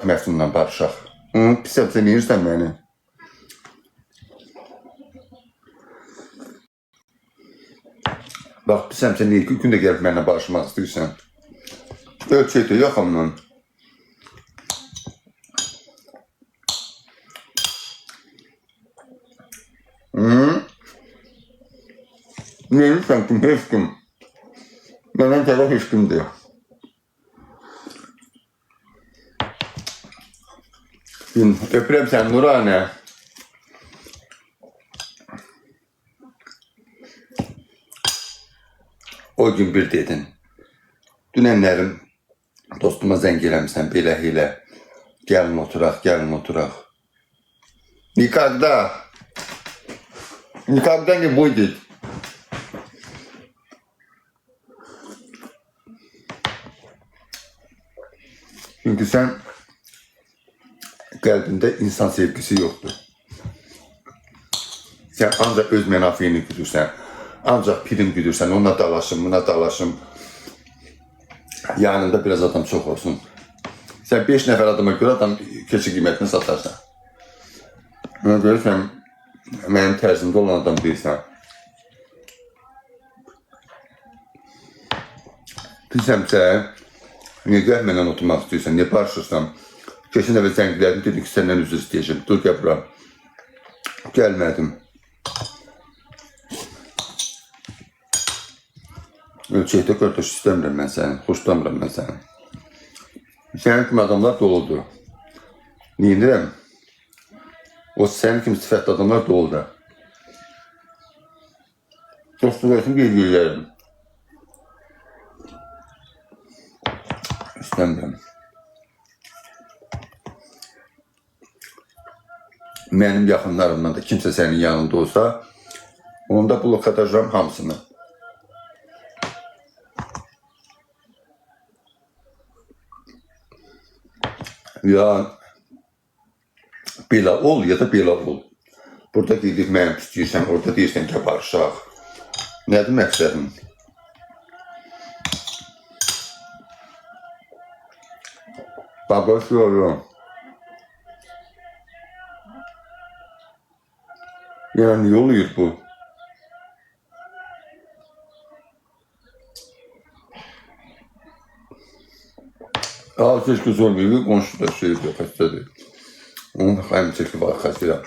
Məftunla barışaq. Pis yapsın beni. Bak pis yapsın niye? Gün də gəlib mənimlə barışmaq istəyirsən. Ölçəkdə yaxamdan. Neyirsən kim? Heç kim. Məndən tərəf heç kim deyil. Öpürəm sən Nuranə. O gün bir dedin. Dünənlərim dostuma zəng eləmişsən belə elə. Gəlin oturaq, gəlin oturaq. Никогда не будет. Çünkü sen qəlbində insan sevgisi yoxdur. Sen ancaq öz mənafiyini güdürsən. Ancaq prim güdürsən. Onunla dalaşım, buna dalaşım. Yanında biraz adam çox olsun. Sen 5 nəfər adama görə adam keçi qiymətini satarsan. Ona görə sən mənim tərzimdə olan adam deyilsən. Pisəmsə, niyə gəlməklə oturmaq istəyirsən, niyə barışırsan? Keçin əvə zənglərini dedim ki, səndən üzr istəyəcəm. Dur gəl bura. Gəlmədim. Ölçəkdə qardaş istəmirəm mən səni, xoşlamıram mən səni. Sənin kimi adamlar doludur. Neyindirəm? O sənin kimi sifətli adamlar doludur. Dostluğun qeydiyirlərim. İstəmirəm. Mənim yaxınlarımdan da kimsə sənin yanında olsa, onda blok atacağım hamısını. Ya belə ol ya da belə ol. Burada gidib mənim istəyirsən, orada deyirsən ki, barışaq. Nədir məqsədin? Babasıyorum. Yani niye oluyor bu? Aa, keşke sormuyor. Konuştular şey yok. Hastadır. Onun hem çekli var kasıyla.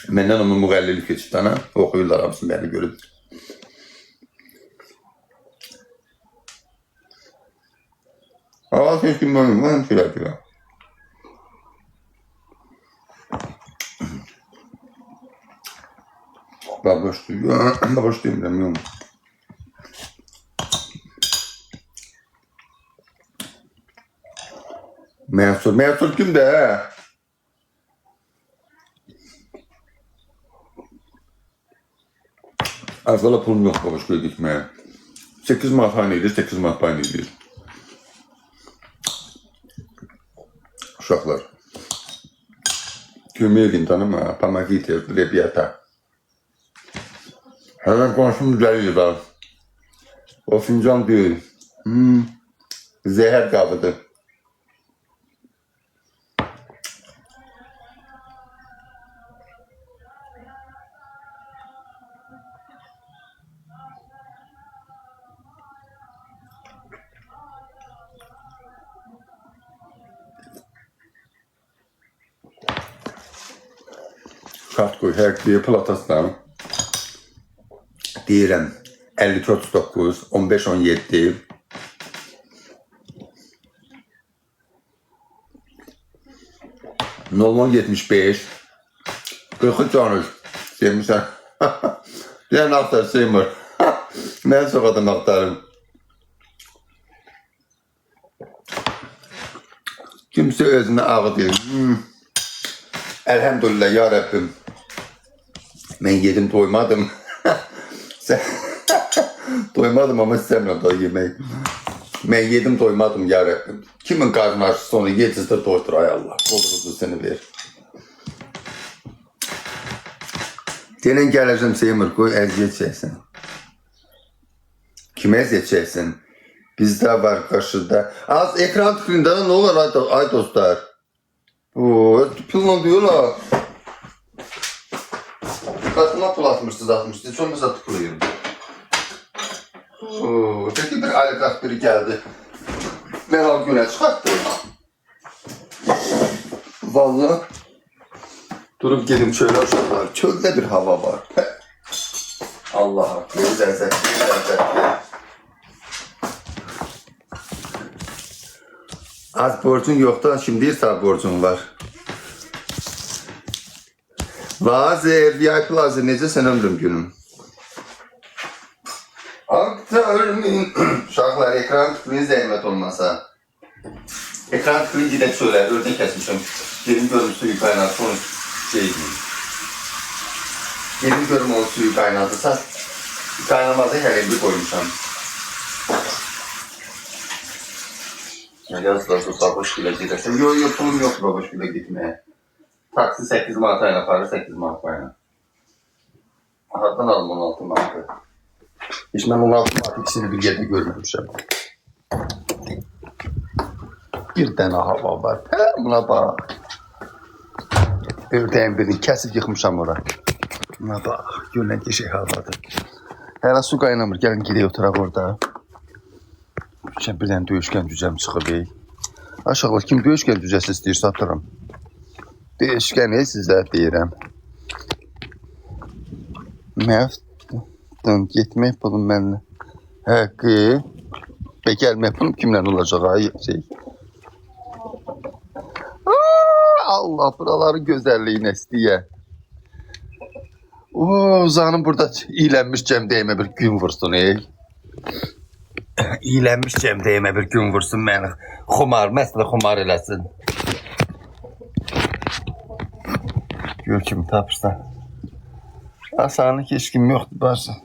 Məndən onun müğəllilik keçib dana. Oxuyurlar hamısını beni görüb. Aa, keşke ben şeyler diyor. Baboş diyor. Baboş diyeyim demiyorum. Mensur kim de? Azala pulum yok baboş böyle gitmeye. 8 manat aynı edir, 8 manat aynı edir. Uşaqlar. Kömək edin tanıma, pomogите, rебята. Hemen konuşum düzeliyor da. O fincan değil. Zehir kabıdır. Şart koy, hər bir platasdan. Deyirəm 52-39, 15-17. Normal 75. 40 canış. Demişsən. Deyən axtar Seymur. Mən çox adam axtarım. Kimsə özünə ağı deyir. Elhamdülillah ya Rabbim. Ben yedim doymadım. Doymadım ama istemiyorum da yemeği. Ben yedim doymadım ya Rabbim. Kimin karnı aç sonra yediz de doydur ay Allah. Doldurdu seni ver. Senin gələcəm Seymur koy əziyyət çəksin. Kime əziyyət çəksin? Bizdə var qarşıda. Az ekran tıklayında ne olur ay dostlar? Oo, pulla diyorlar. Katıma pul atmışsınız. Sonra mesela tıklayırım. Oo, peki bir aylık biri geldi. Meral güne çıkarttı. Vallahi durup gelim çöle uşaklar. Çölde bir hava var. Allah'a. Bir lezzet. Az borcun yoktu, şimdi sağ borcun var. Vazir, VIP Plaza necə sən ömrüm günüm? Aktörümün uşaqlar ekran tıklayın zəhmət olmasa. Ekran tıklayın gidə çölə, ördək kəsmişəm. Gelin görüm suyu qaynadı, sonra şey deyim. Gelin görüm o suyu qaynadısa, qaynamadı hələ koymuşam. Yazılar bu baboş bile gidersen. Yok pulum yok baboş bile gitmeye. Taksi 8 manatayla para 8 manatayla. Hatta aldım 16 manatı. Hiç ben 16 manatı ikisini bir yerde görmemişim. Bir tane hava var. He buna bak. Ördeğin birini kesip yıkmışam oraya. Buna bak. Görünen ki şey havadır. Hala su kaynamır. Gelin gidelim oturak orada. Şimdi birden döyüşken düzem çıxıb ey. Aşağılar kim döyüşken düzəsi istəyirsə atıram. Döyüşkəni sizə deyirəm. Məfdən getmək pulum mənlə. Həqqi. Və gəlmək pulum kimlə olacaq ay şey. Allah buraların gözəlliyini istəyə. Zanım burada iylənmiş cəmdəyimə bir gün vursun ey. İylənmiş cəmdəyimə bir gün vursun məni. Xumar, məsələ xumar eləsin. Gör kimi tapırsan. Asanı ki, heç kim yoxdur, barsan.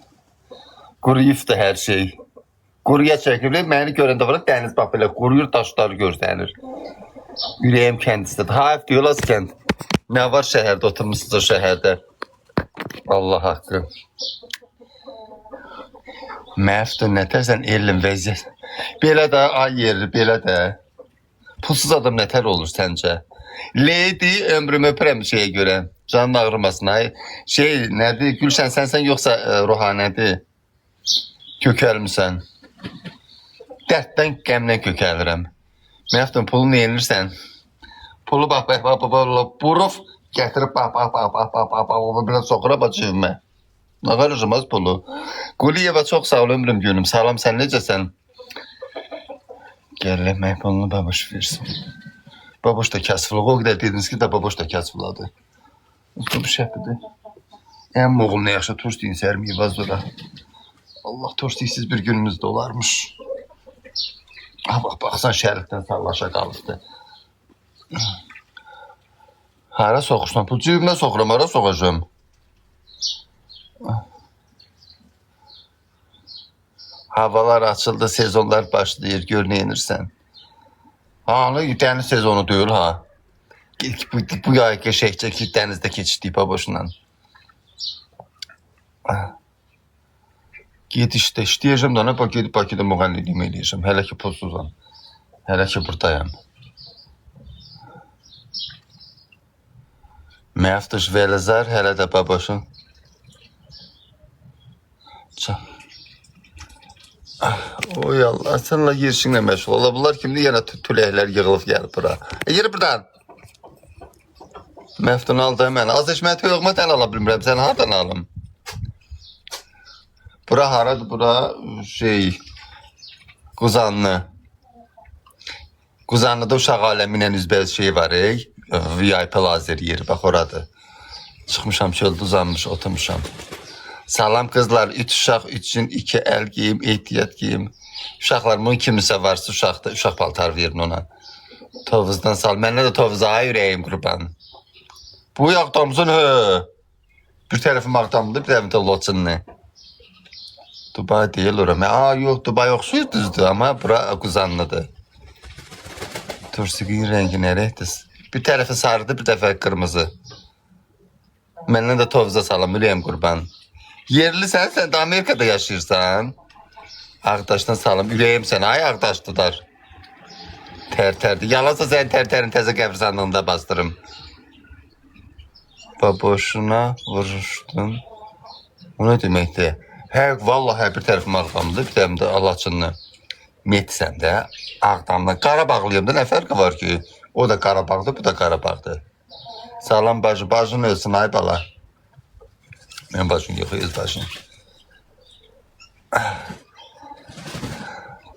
Quruyubdur hər şey. Quruya çəkilir, məni görəndə var, dəniz bax belə quruyur, daşları görsənir. Ürəyim kəndisidir. Hayf diyorlar kənd. Nə var şəhərdə, oturmuşsunuz şəhərdə. Allah haqqı. Məfdun nətərsən elin vəziyyət. Belə də ay yeri, belə də. Pulsuz adam nətər olur səncə? Lady ömrümü öpürəm şeyə görə. Canın ağrımasın ay. Şey nədir? Gülşən sənsən yoxsa ruhanədir? Kökəlmirsən. Dərddən, qəmdən kökəlirəm. Məfdun pulunu yenirsən. Pulu bax, buruf gətirib bax, biraz soxura bacıyım mən. Nə qarışmaz pulu. Quliyeva çox sağ ol ömrüm günüm. Salam sən necəsən? Gəllə mən pulunu baboş versin. Baboş da kəsfılı. O qədər dediniz ki də baboş da kəsfıladı. Bu şəpidir. Ən oğul nə yaxşı turst deyin sərmiyi vazora. Allah turstiksiz bir günümüzdə olarmış. Baxsan şərifdən sallaşa qalıbdı. Hara soxuşdan pul cibimə soxuram, hara soxacağım. Havalar açıldı, sezonlar başlayır, gör ne yenirsən. Hanı dəniz sezonu deyil ha. Bu yay geçecek ki dənizdə keçirdik baboşla. Git işte, işləyəcəm da, gedib Bakıda müğənniliğimi eləyəcəm. Hələ ki pulsuzam. Hələ ki buradayam. Məftış Velizar, hələ də baboşun. Oy Allah, sənlə girişinlə məşğul ola. Bunlar kimdir? Yenə tüləklər yığılıb gəlib bura. Yürü buradan. Məftun aldı mən. Az eşmət yoxma sən ala bilmirəm. Sən hardan alım? Bura haradır? Bura şey... Quzanlı. Quzanlıda uşaq aləminə üzbəyiz şey var ey. VIP lazer yeri, bax oradır. Çıxmışam çöldə uzanmış, oturmuşam. Salam kızlar, 3 uşaq üçün 2 əl giyim, ehtiyat giyim. Uşaqlar, bunun kimisə varsa uşaqda, uşaq paltar verin ona. Tovuzdan sal, mənlə də tovuza ürəyim qurban. Bu yağdamızın hə. Bir tərəfim ağdamlıdır, bir tərəfim də loçunlu. Dubai deyil oram. Yox, Dubai yoxsuz düzdür, amma bura quzanlıdır. Tursiqin rəngi nərəkdir? Bir tərəfi sarıdır, bir dəfə qırmızı. Mənlə də tovuza salam, ürəyim qurban. Yerlisən, sən də Amerikada yaşayırsan. Ağdaşdan salam, ürəyim sən, ay Ağdaşlılar. Ter. Yalansa sen terin teze qəbirstanlığında bastırım. Boşuna vuruşdun. O ne deməkdir? Vallahi bir tərəfim Ağdamdır, bir tərəfim də Alaçınlı. Metsən də Ağdamlı. Qarabağlıyım da, nə fərqi var ki? O da Qarabağdır, bu da Qarabağdır. Salam bacı, bacın ölsün ay bala. Mən bacın yox, öz bacın.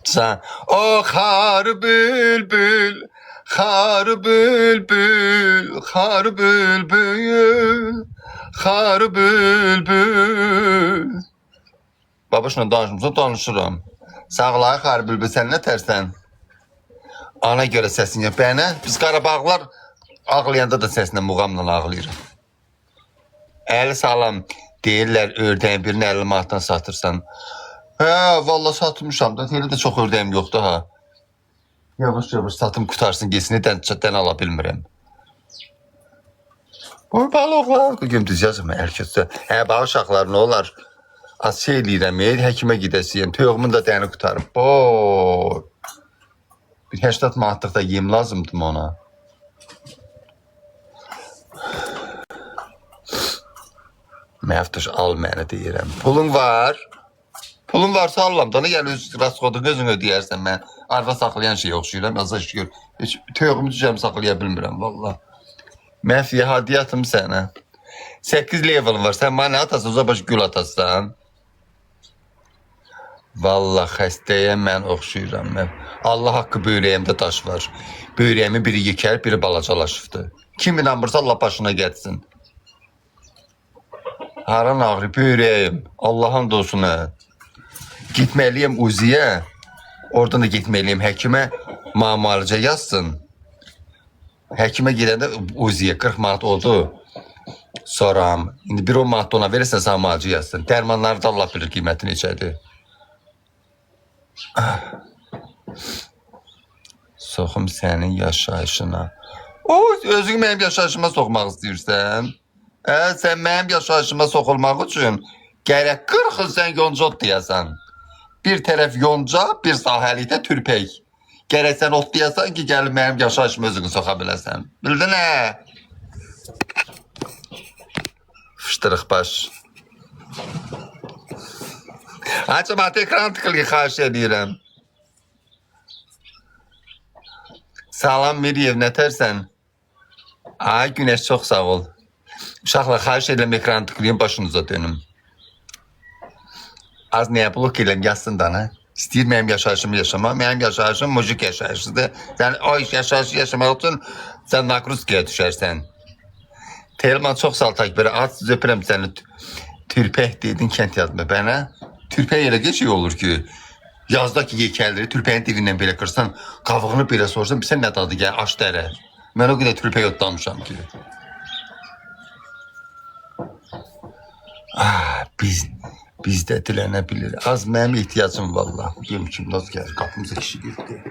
Sen o xar bülbül, xar bülbül, xar bülbül, xar bülbül. Babuşla danışıram. Sağlay xar bülbül, sən nə tərsən? Ana görə səsin yox. Bənə, biz Qarabağlar ağlayanda da səsinə muğamla ağlayırıq. Əli salam deyirlər, ördəyin birini 50 manatdan satırsan. Vallahi satmışam da, elə də çox ördəyim yoxdur ha. Yavaş satım qutarsın, geçsin, dən ala bilmirəm. Bu balıqlar, bugün düz yazım, ərkəsdə. Balı uşaqlar nə olar? Az şey eləyirəm, həkimə gedəsiyəm, tövğümün də dəni qutarım. Bir 80 manatlıq da yem lazımdır ona. Məftuş al məni deyirəm. Pulun var. Pulun varsa allam da, gəl rasxodun özün ödəyərsən mən. Arva saxlayan şey oxşuyuram, azca şükür. Heç tövğümü düzəm saxlaya bilmirəm, valla. Məfiyə hadiyyatım sənə. 8 level var, sən mənə atasın, uza başı gül atasın. Valla xəstəyəm mən oxşuyuram. Allah haqqı böyrəyimdə daş var. Böyrəyimi biri yekər, biri balacalaşıbdır. Kim inanmırsa Allah başına gəlsin. Haran ağrı böyrəyim, Allahın dostuna. Gitməliyim Uziyə, oradan da gitməliyim həkimə, müalicə yazsın. Həkimə gedəndə Uziyə 40 manat oldu. Sonra, indi bir 10 manat ona verirsən, sana müalicə yazsın. Dərmanları da Allah bilir qiymətini içədir. Soxum sənin yaşayışına. Özün mənim yaşayışıma soxmaq istəyirsən. Sən mənim yaşayışıma soxulmaq üçün gərək 40 il sən yonca ot deyəsən. Bir tərəf yonca, bir sahəlikdə türpək. Gərək sən ot deyəsən ki, gəlib mənim yaşayışıma özünü soxa biləsən. Bildin nə? Fışdırıq baş. Açımat ekran tıkılıyı xahiş edirəm. Salam Miriyev, nətərsən? Ay, Günəş, çox sağ ol. Uşaqlar, xahiş edirəm ekran tıkılıyım, başınıza dönüm. Az nəyə blok eləm, yazsın da, nə? İstəyir mənim yaşayışımı yaşamaq, mənim yaşayışım mujik yaşayışıdır. Sən o yaşayışı yaşamaq üçün sən Nakruzkiyə düşərsən. Telman çox sağ ol takbirə, az öpürəm səni. Türpək dedin, kənd yazma bənə. Türpək elə geçiyor olur ki, yazda ki yekəlləri türpəyin divindən belə qırsan, qavığını belə sorsan, bir sən nə dadı gəl, aş dərə. Mən o qədər türpək otlamışam ki. Biz də dilənə bilir. Az mənim ehtiyacım valla. Yem kim naz gəlir, qapımıza kişi girdi.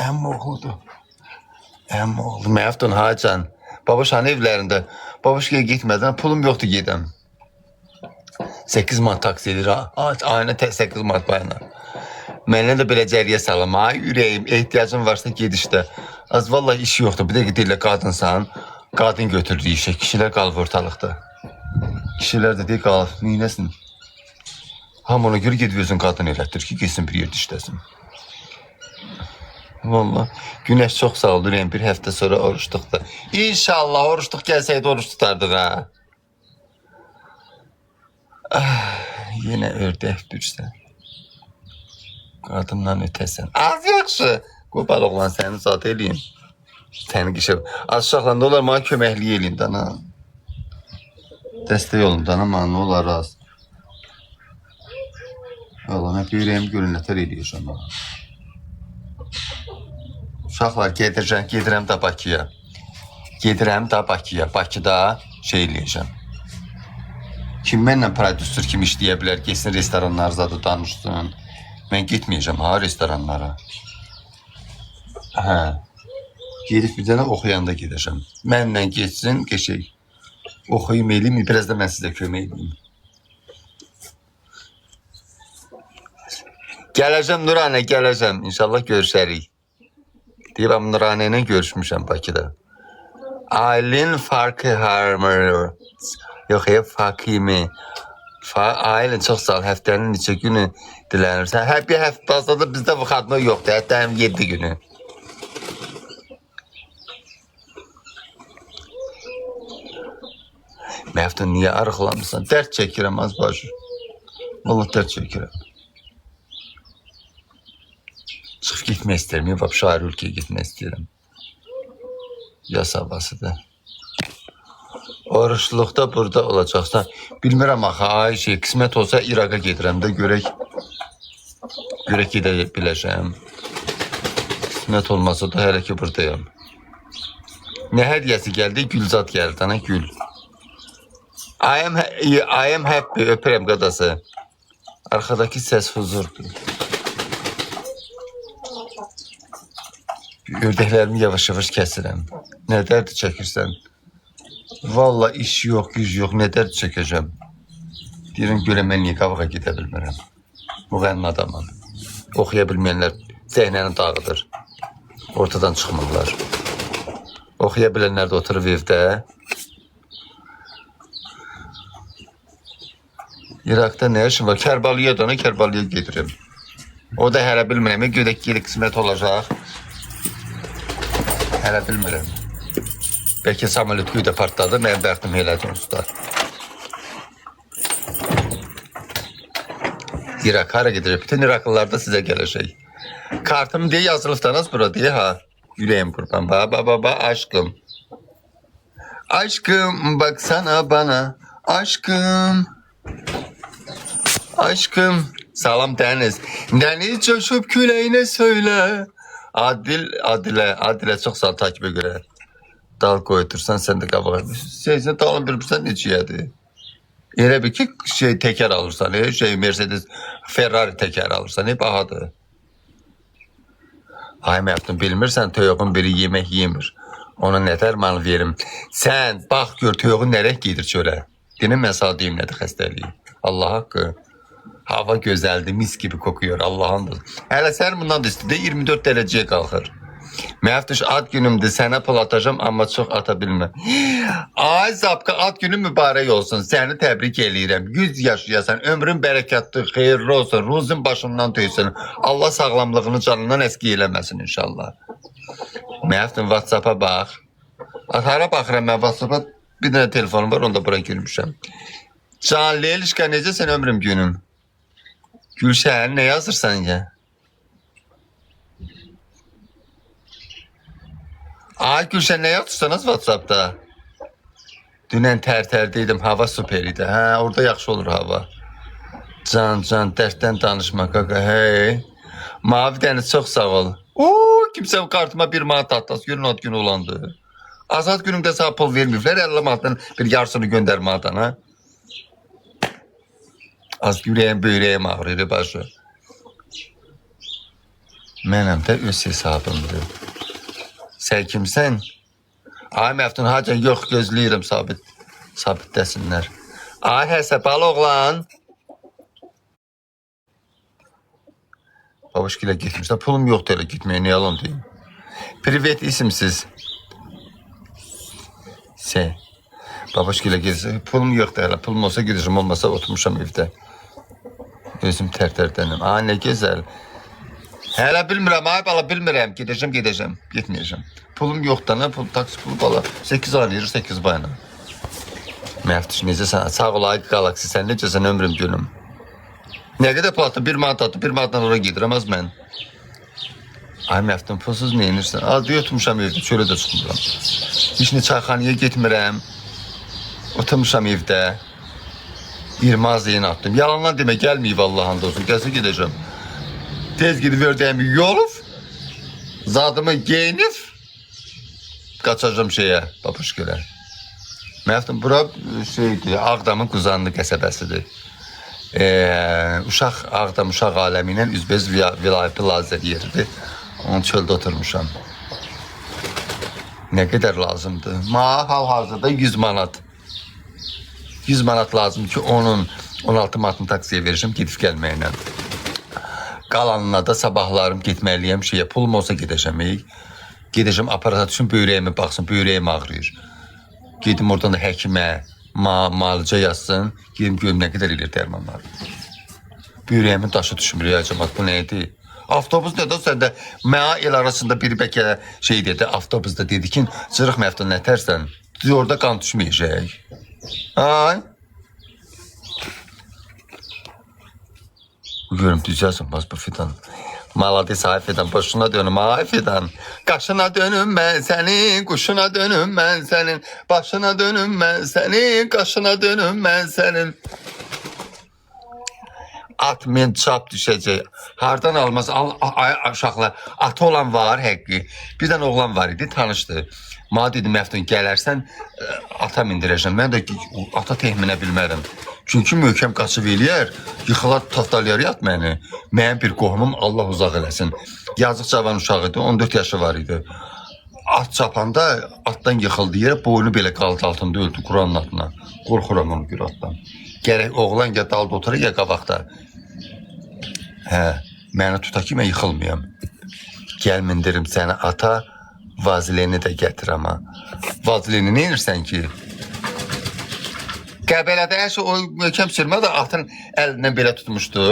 Əmm oğludur. Əmm oğlu, Məftun Hacan. Babaşanın evlərində. Babaşkaya gitmədən pulum yoxdur gedəm. 8 manat taksi edir ha. Ayına 8 manat bayana. Mənə də belə cəriyə salam. Ay ürəyim, ehtiyacım varsa ged işte. Az vallahi iş yoxdur. Bir də deyirlər qadınsan. Qadın götürdü işe. Kişilər qalıb ortalıqda. Kişilər də deyir qalıb. Neynəsin? Ham ona görə gedib özün qadın elətdir ki, geçsin bir yerdə işləsin. Vallahi Günəş çox sağ ol. Bir həftə sonra oruçduq da. İnşallah oruçduq gəlsəydi oruç tutardıq ha. Yenə ördək düşsən. Qadından ötəsən. Az yaxşı. Qopar oğlan səni zat eləyim. Səni qişə. Az uşaqla nə olar mənə köməkliyi eləyim dana. Dəstək olun dana mənə nə olar az. Valla mən böyrəyimi görünətər eləyəcəm ha. Uşaqlar gedirəm də Bakıya. Gedirəm də Bakıya. Bakıda şey eləyəcəm. Kim mənlə prodüser kimi işləyə bilər, geçsin restoranlar zadı danışsın. Mən getməyəcəm ha restoranlara. Hə. Gedib bir dənə oxuyanda gedəcəm. Mənlə geçsin, geçək. Oxuyum eləyim, biraz da mən sizə kömək edeyim. Gələcəm Nuranə, gələcəm. İnşallah görüşərik. Deyirəm Nuranə ilə görüşmüşəm Bakıda. Aylin Farkı Harmer. Yox, Fakimi. Aylin çox sağ ol. Həftənin neçə günü dilənirsən. Hər bir həftə bazada bizdə bu xadma yoxdur. Hətta həm 7 günü. Məftun niyə arıqlamısan? Dərd çəkirəm az başı. Vallahi dərd çəkirəm. Çıxıb gitmək istəyirəm. Yox, şair ülkəyə gitmək istəyirəm. Yas havasıdır. Oruçluqda burada olacaqsan. Bilmirəm axı, ay qismət olsa İraqa gedirəm də görək gedə biləcəm. Qismət olmasa da hələ ki buradayım. Nə hədiyyəsi gəldi? Gülzat gəldi, ana gül. I am happy, öpürəm qadası. Arxadakı səs huzurdur. Ördəklərimi yavaş-yavaş kəsirəm. Nə dərdi çəkirsən? Vallahi iş yox, güc yox, nə dərdi çəkəcəm? Deyirəm, görə mən niyə qavağa gedə bilmirəm? Müğənn adamım. Oxuya bilməyənlər zeynəni dağıdır. Ortadan çıxmırlar. Oxuya bilənlər də oturub evdə. İraqda nə işim var? Kərbalıya dönə, Kərbalıya gedirəm. O da hələ bilmirəm, görək geri qismət olacaq. Hələ bilmirəm. Bəlkə samolyot güydə partladı, mənim bəxtim elədi onsuzda. İraq, hara gedirək? Bütün İraqlılar da sizə gələcək. Kartım deyə yazılıbdanız bura deyə, ha? Yüreğim qurban, baba, aşkım. Aşkım, baksana bana, aşkım. Aşkım, salam Dəniz. Dəniz coşub küləyinə söylə. Adilə çox sağ takibə görə. Dal qoydursan, sən də qabağa. Seysən dalın bilmirsən necəyədir. Elə bir ki, təkər alırsan, Mercedes, Ferrari təkər alırsan, bahadır. Ay məftun, bilmirsən, toyuğun biri yemək yemir. Ona nə dərman verim. Sən, bax gör, toyuğun nərək gedir çölə. Deyinəm, mən sağ deyim nədir xəstəliyi. Allah haqqı. Hava gözəldir, mis gibi kokuyor, Allah'ındır. Hələ sən bundan da istidə 24 dərəcəyə qalxır. Məftiş, ad günümdür, sənə pul atacağım, amma çox ata bilməm. Ay Zapka, ad günün mübarək olsun, səni təbrik eləyirəm. 100 yaşayasan, ömrün bərəkətli, xeyirli olsun, ruzun başından tüysün. Allah sağlamlığını canından əski eləməsin inşallah. Məftin, WhatsApp'a bax. Hara baxıram mən WhatsApp'a, bir dənə telefonum var, onda bura girmişəm. Can Lelişka, necəsən ömrüm günüm? Gülşəhər, nə yazırsan ya? Ay Gülşəhər, nə yazırsanız WhatsApp'da? Dünən tərtərdəydim, hava süper idi. Hə, orada yaxşı olur hava. Can, dərddən danışma, qaqa, hey. Mavi dəniz, çox sağ ol. Kimsə kartıma 1 manat atlas, görün ad günü olandı. Azad günümdə sağ pul verməyiblər, 50 manatdan bir yarısını göndərmə adana. Az yüreğim, böyrəyim ağrıyır, başı. Mənəm də öz hesabımdır. Sən kimsən? Ay Məftun, hacan, yox, gözləyirəm, sabitləsinlər. Ay həsəbal oğlan. Babuşkilə getmişlər, pulum yoxdur elə gitməyə, nə yalan deyim. Privet isimsiz. Sən. Babuşkilə gedirsən, pulum yoxdur elə, pulum olsa gidirəm, olmasa oturmuşam evdə. Özüm tərtərdənim. Ay, nə gözəl. Hələ bilmirəm, ay bala, bilmirəm. Gedəcəm, getməyəcəm. Pulum yoxdur, nə? Taksi pulu bala. 8 ayır, 8 bayına. Məftiş, necəsən? Sağ ol, ay Galaxy, sən necəsən ömrüm günüm? Nə qədər pul atdım? 1 manat atdım, 1 manatdan oraya gedirəm, az mən. Ay Məftin, pulsuz nə inirsən? Adı yotmuşam evdə, çölə də çıxmıram. Heç nə çayxanaya getmirəm. Oturmuşam evdə. 20 az yeni attım. Yalandan demə, gəlməyib Allah'ın olsun. Gəlsə gedəcəm. Tez gidib ördəyimi yolub, zadımı geyinib, qaçacağım şeyə, babuşkilə. Məftin, bura şeydir, Ağdamın Quzanlı qəsəbəsidir. Ağdam uşaq aləmi ilə üzbəz vilayəti lazer yeridir. Onun çöldə oturmuşam. Nə qədər lazımdır? Hal-hazırda 100 manat. 100 manat lazım ki, onun 16 manatını taksiyə verəcəm, gedib gəlməklə. Qalanına da sabahlarım getməliyəm şeyə. Pulum olsa gedəcəm. Gedəcəm aparata düşün, böyrəyimi baxsın, böyrəyim ağrıyır. Gedim oradan da həkimə, müalicə yazsın. Gedim görüm nə qədər eləyir dərmanlar. Böyrəyimin daşı düşmür ya cəmat, bu nə idi? Avtobus dedi, sən də mənə el arasında biri bəlkə şey dedi, avtobusda dedi ki, cırıq məftan nətərsən, orada qan düşməyəcək. Ay. Görüm, düzəlsin, bu fidan. Malades ay fidan, başına dönüm ay fidan. Qaşına dönüm mən sənin, quşuna dönüm mən sənin. Başına dönüm mən sənin, qaşına dönüm mən sənin. At men çap düşəcək. Hardan almaz? Uşaqlar, atı olan var həqqi. Bir dənə oğlan var idi, tanışdı. Mənə dedim, Məftun gələrsən, ata mindirəcəm. Mən də ata tehminə bilmərəm. Çünki möhkəm qaçıb eləyər, yıxılar, taftalayar yat məni. Mənim bir qohumum Allah uzaq eləsin. Yazıq cavan uşaq idi, 14 yaşı var idi. At çapanda atdan yıxıldı yerə, boynu belə qaldı altında öldü Quranın adına. Qorxuram onu bir atdan. Gərək oğlan ya dalda oturur ya qabaqda. Hə, mənə tuta ki, mən yıxılmayam. Gəl mindirim səni ata, vazilini də gətir ama. Vazilini nə edirsən ki? Qəbələdə hər şey o möhkəm sürmə də atın əlindən belə tutmuşdu.